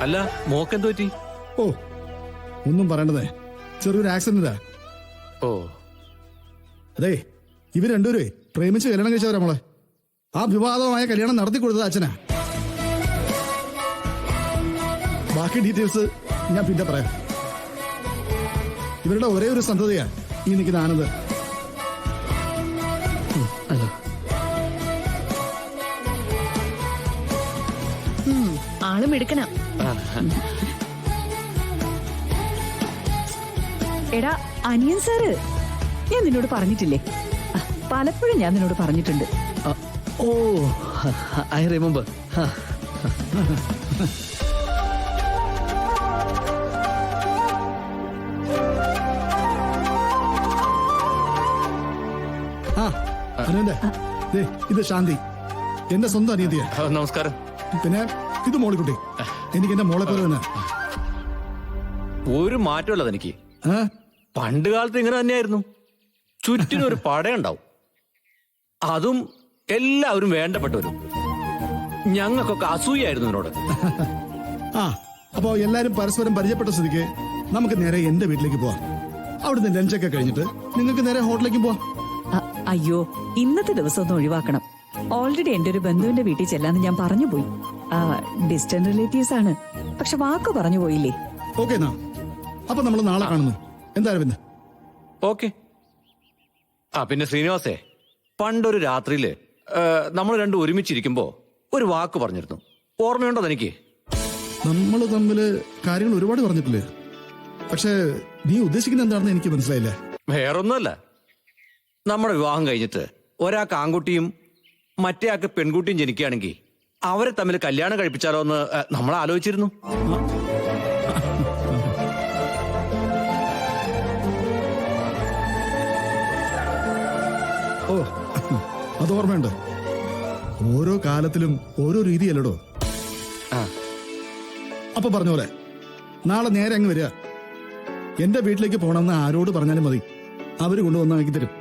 അല്ല മോക്കെന്ത് പറ്റി? ഓ ഒന്നും പറയണ്ടതേ, ചെറിയൊരു ആക്സിഡന്റാ. ഓ അതെ, ഇവർ രണ്ടുപേരെ പ്രേമിച്ച് കല്യാണം കഴിച്ചവരാ മോളെ. ആ വിവാദമായ കല്യാണം നടത്തി കൊടുത്തത് അച്ഛനാ. ബാക്കി ഡീറ്റെയിൽസ് ഞാൻ പിന്നെ പറയാം. ഇവരുടെ ഒരേ ഒരു സന്തതിയാ ഈ നിൽക്കുന്ന ആനന്ദ്. ആളും എടുക്കണം. എടാ അനിയൻ സാറ്, ഞാൻ നിന്നോട് പറഞ്ഞിട്ടില്ലേ? പലപ്പോഴും ഞാൻ നിന്നോട് പറഞ്ഞിട്ടുണ്ട്. ഓ ഐ റിമെമ്പർ. ഇത് ശാന്തി, എന്റെ സ്വന്തം അനിയത്തിയാ. നമസ്കാരം. പിന്നെ ഇത് മോളിക്കുട്ടി, എനിക്ക് എന്റെ മോളെ പോലെ തന്നെ. ഒരു മാറ്റമല്ല എനിക്ക്. പണ്ട് കാലത്ത് ഇങ്ങനെ തന്നെയായിരുന്നു. ചുറ്റിനൊരു പടയുണ്ടാവും, അതും എല്ലാവരും വേണ്ടപ്പെട്ടവരും. ഞങ്ങൾക്കൊക്കെ അസൂയായിരുന്നു എന്നോട്. അപ്പോ എല്ലാരും പരസ്പരം പരിചയപ്പെട്ട സ്ഥിതിക്ക് നമുക്ക് നേരെ എന്റെ വീട്ടിലേക്ക് പോവാം. അവിടുന്ന് ലഞ്ചൊക്കെ കഴിഞ്ഞിട്ട് നിങ്ങൾക്ക് നേരെ ഹോട്ടലിലേക്ക് പോവാം. അയ്യോ, ഇന്നത്തെ ദിവസം ഒന്ന് ഒഴിവാക്കണം. ഓൾറെഡി എന്റെ ഒരു ബന്ധുവിന്റെ വീട്ടിൽ ചെല്ലാന്ന് ഞാൻ പറഞ്ഞു പോയി. ഡിസ്റ്റന്റ് റിലേറ്റീവ്സ് ആണ്, പക്ഷെ വാക്ക് പറഞ്ഞു പോയില്ലേ. ഓക്കെ എന്നാ, അപ്പൊ നമ്മൾ നാളെ കാണുന്നു. എന്തായാലും പിന്നെ ഓക്കെ. പിന്നെ ശ്രീനിവാസേ, പണ്ടൊരു രാത്രിയില് നമ്മൾ രണ്ടും ഒരുമിച്ചിരിക്കുമ്പോ ഒരു വാക്ക് പറഞ്ഞിരുന്നു, ഓർമ്മയുണ്ടോ തനിക്ക്? നമ്മൾ തമ്മില് കാര്യങ്ങൾ ഒരുപാട് പറഞ്ഞിട്ടില്ലേ, പക്ഷെ നീ ഉദ്ദേശിക്കുന്ന എന്താണെന്ന് എനിക്ക് മനസ്സിലായില്ല. വേറൊന്നുമല്ല, നമ്മുടെ വിവാഹം കഴിഞ്ഞിട്ട് ഒരാൾക്ക് ആൺകുട്ടിയും മറ്റേ ആൾക്ക് പെൺകുട്ടിയും ജനിക്കുകയാണെങ്കിൽ അവരെ തമ്മിൽ കല്യാണം കഴിപ്പിച്ചാലോ എന്ന് നമ്മൾ ആലോചിച്ചിരുന്നു. ഓ, അത് ഓർമ്മയുണ്ട്. ഓരോ കാലത്തിലും ഓരോ രീതിയല്ലടോ. അപ്പൊ പറഞ്ഞ പോലെ നാളെ നേരെ അങ്ങ് വരിക. എന്റെ വീട്ടിലേക്ക് പോകണമെന്ന് ആരോട് പറഞ്ഞാലും മതി, അവര് കൊണ്ടുവന്നാക്കി തരും.